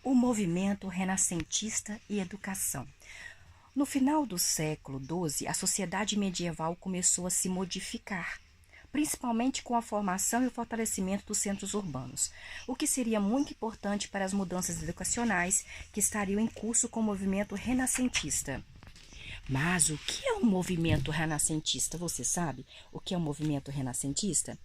O movimento renascentista e educação. No final do século XII, a sociedade medieval começou a se modificar, principalmente com a formação e o fortalecimento dos centros urbanos, o que seria muito importante para as mudanças educacionais que estariam em curso com o movimento renascentista. Mas o que é um movimento renascentista? Você sabe o que é um movimento renascentista?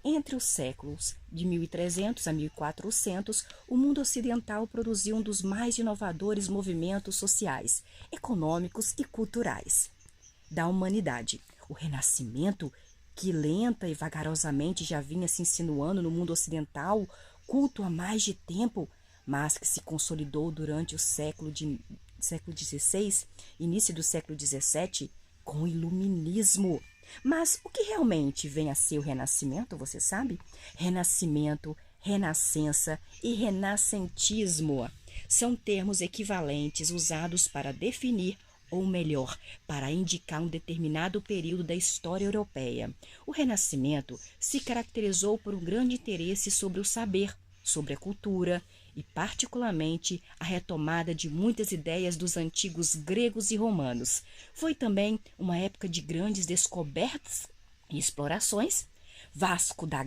Entre os séculos de 1300 a 1400, o mundo ocidental produziu um dos mais inovadores movimentos sociais, econômicos e culturais da humanidade. O Renascimento, que lenta e vagarosamente já vinha se insinuando no mundo ocidental, culto há mais de tempo, mas que se consolidou durante o século XVI, início do século XVII, com o Iluminismo. Mas o que realmente vem a ser o Renascimento, você sabe? Renascimento, renascença e renascentismo são termos equivalentes usados para definir, ou melhor, para indicar um determinado período da história europeia. O Renascimento se caracterizou por um grande interesse sobre o saber, sobre a cultura e, particularmente, a retomada de muitas ideias dos antigos gregos e romanos. Foi também uma época de grandes descobertas e explorações. O Vasco da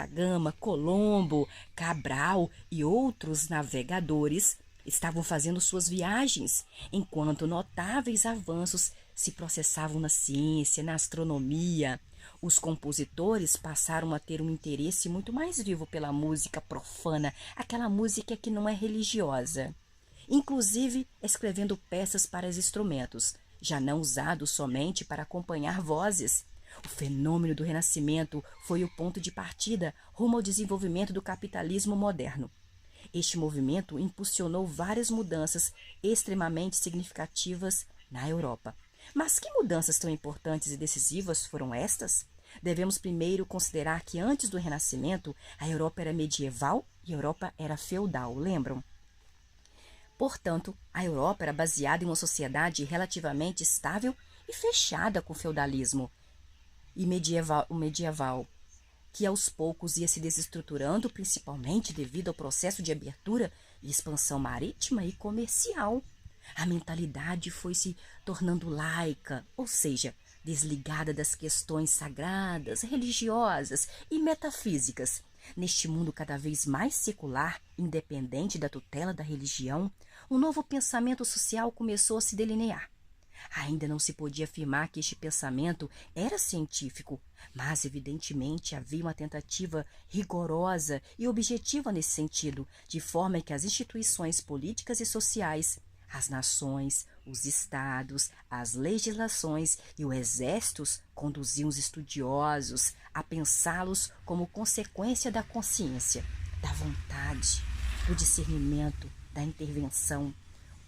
Gama, Colombo, Cabral e outros navegadores estavam fazendo suas viagens, enquanto notáveis avanços se processavam na ciência, na astronomia. Os compositores passaram a ter um interesse muito mais vivo pela música profana, aquela música que não é religiosa, inclusive escrevendo peças para os instrumentos, já não usados somente para acompanhar vozes. O fenômeno do Renascimento foi o ponto de partida rumo ao desenvolvimento do capitalismo moderno. Este movimento impulsionou várias mudanças extremamente significativas na Europa. Mas que mudanças tão importantes e decisivas foram estas? Devemos primeiro considerar que antes do Renascimento, a Europa era medieval e a Europa era feudal, lembram? Portanto, a Europa era baseada em uma sociedade relativamente estável e fechada com o feudalismo e medieval, que aos poucos ia se desestruturando, principalmente devido ao processo de abertura e expansão marítima e comercial. A mentalidade foi se tornando laica, ou seja, desligada das questões sagradas, religiosas e metafísicas. Neste mundo cada vez mais secular, independente da tutela da religião, um novo pensamento social começou a se delinear. Ainda não se podia afirmar que este pensamento era científico, mas evidentemente havia uma tentativa rigorosa e objetiva nesse sentido, de forma que as instituições políticas e sociais, as nações, os estados, as legislações e os exércitos conduziam os estudiosos a pensá-los como consequência da consciência, da vontade, do discernimento, da intervenção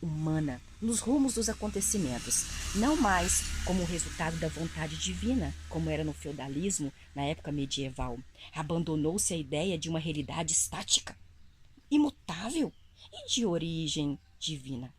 humana nos rumos dos acontecimentos, não mais como resultado da vontade divina, como era no feudalismo, na época medieval. Abandonou-se a ideia de uma realidade estática, imutável e de origem divina.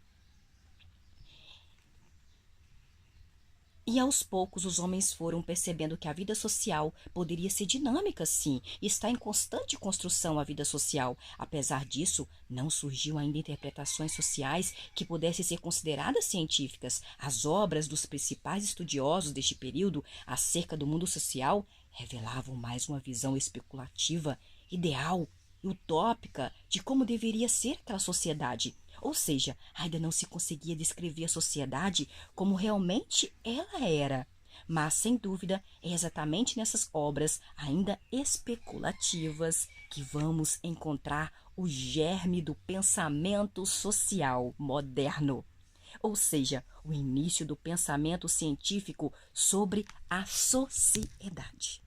E aos poucos os homens foram percebendo que a vida social poderia ser dinâmica, sim, e está em constante construção a vida social. Apesar disso, não surgiu ainda interpretações sociais que pudessem ser consideradas científicas. As obras dos principais estudiosos deste período acerca do mundo social revelavam mais uma visão especulativa, ideal e utópica de como deveria ser aquela sociedade. Ou seja, ainda não se conseguia descrever a sociedade como realmente ela era. Mas, sem dúvida, é exatamente nessas obras ainda especulativas que vamos encontrar o germe do pensamento social moderno. Ou seja, o início do pensamento científico sobre a sociedade.